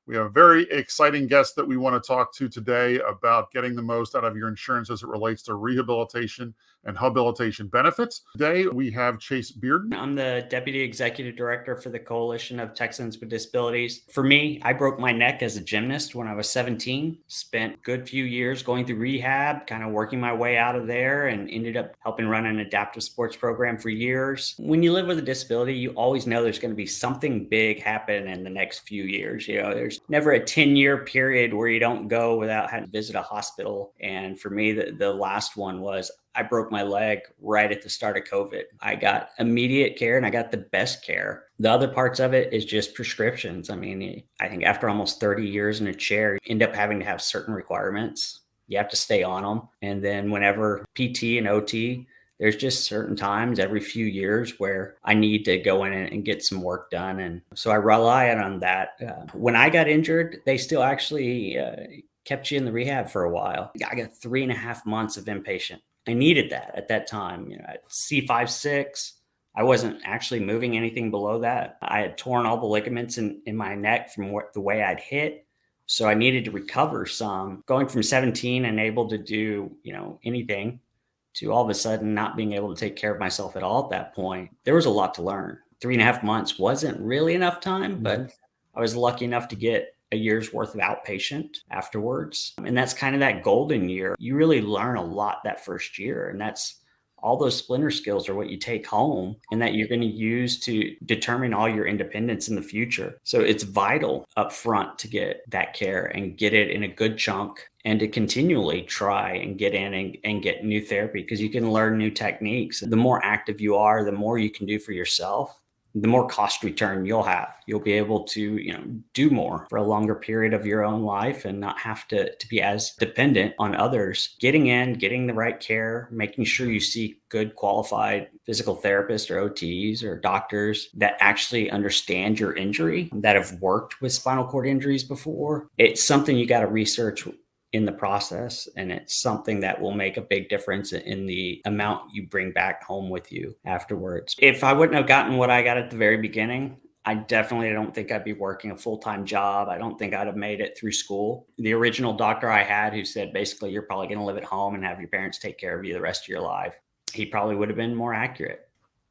We have a very exciting guest that we want to talk to today about getting the most out of your insurance as it relates to rehabilitation and habilitation benefits. Today, we have Chase Bearden. I'm the Deputy Executive Director for the Coalition of Texans with Disabilities. For me, I broke my neck as a gymnast when I was 17, spent a good few years going through rehab, kind of working my way out of there, and ended up helping run an adaptive sports program for years. When you live with a disability, you always know there's going to be something big happen in the next few years. There's never a 10-year period where you don't go without having to visit a hospital. And for me, the last one was I broke my leg right at the start of COVID. I got immediate care and I got the best care. The other parts of it is just prescriptions. I mean, I think after almost 30 years in a chair, you end up having to have certain requirements. You have to stay on them. And then whenever PT and OT, there's just certain times every few years where I need to go in and get some work done. And so I rely on that. When I got injured, they still actually kept you in the rehab for a while. I got 3.5 months of inpatient. I needed that at that time. At C5-6, I wasn't actually moving anything below that. I had torn all the ligaments in my neck from the way I'd hit. So I needed to recover some. Going from 17 and able to do, anything to all of a sudden not being able to take care of myself at all at that point, there was a lot to learn. 3.5 months wasn't really enough time, but I was lucky enough to get a year's worth of outpatient afterwards. And that's kind of that golden year. You really learn a lot that first year. And that's all those splinter skills are what you take home and that you're going to use to determine all your independence in the future. So it's vital up front to get that care and get it in a good chunk and to continually try and get in and get new therapy because you can learn new techniques. The more active you are, the more you can do for yourself, the more cost return you'll have. You'll be able to, do more for a longer period of your own life and not have to be as dependent on others. Getting in, getting the right care, making sure you see good qualified physical therapists or OTs or doctors that actually understand your injury, that have worked with spinal cord injuries before. It's something you got to research in the process. And it's something that will make a big difference in the amount you bring back home with you afterwards. If I wouldn't have gotten what I got at the very beginning, I definitely don't think I'd be working a full-time job. I don't think I'd have made it through school. The original doctor I had who said, basically, you're probably going to live at home and have your parents take care of you the rest of your life, he probably would have been more accurate.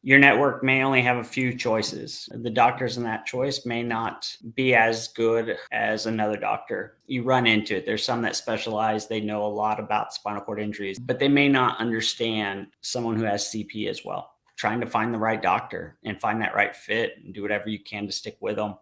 Your network may only have a few choices. The doctors in that choice may not be as good as another doctor. You run into it. There's some that specialize. They know a lot about spinal cord injuries, but they may not understand someone who has CP as well. Trying to find the right doctor and find that right fit and do whatever you can to stick with them.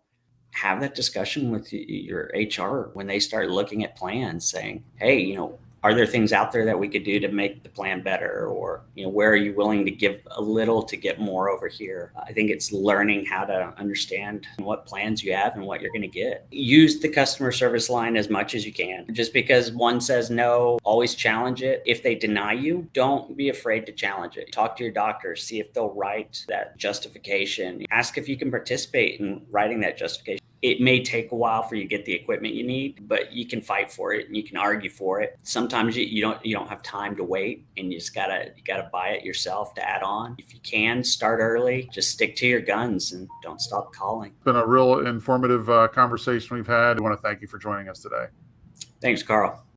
Have that discussion with your HR when they start looking at plans saying, hey, are there things out there that we could do to make the plan better? Or, where are you willing to give a little to get more over here? I think it's learning how to understand what plans you have and what you're going to get. Use the customer service line as much as you can. Just because one says no, always challenge it. If they deny you, don't be afraid to challenge it. Talk to your doctor, see if they'll write that justification. Ask if you can participate in writing that justification. It may take a while for you to get the equipment you need, but you can fight for it and you can argue for it. Sometimes you don't have time to wait and you gotta buy it yourself to add on. If you can start early, just stick to your guns and don't stop calling. It's been a real informative conversation we've had. I want to thank you for joining us today. Thanks, Karl.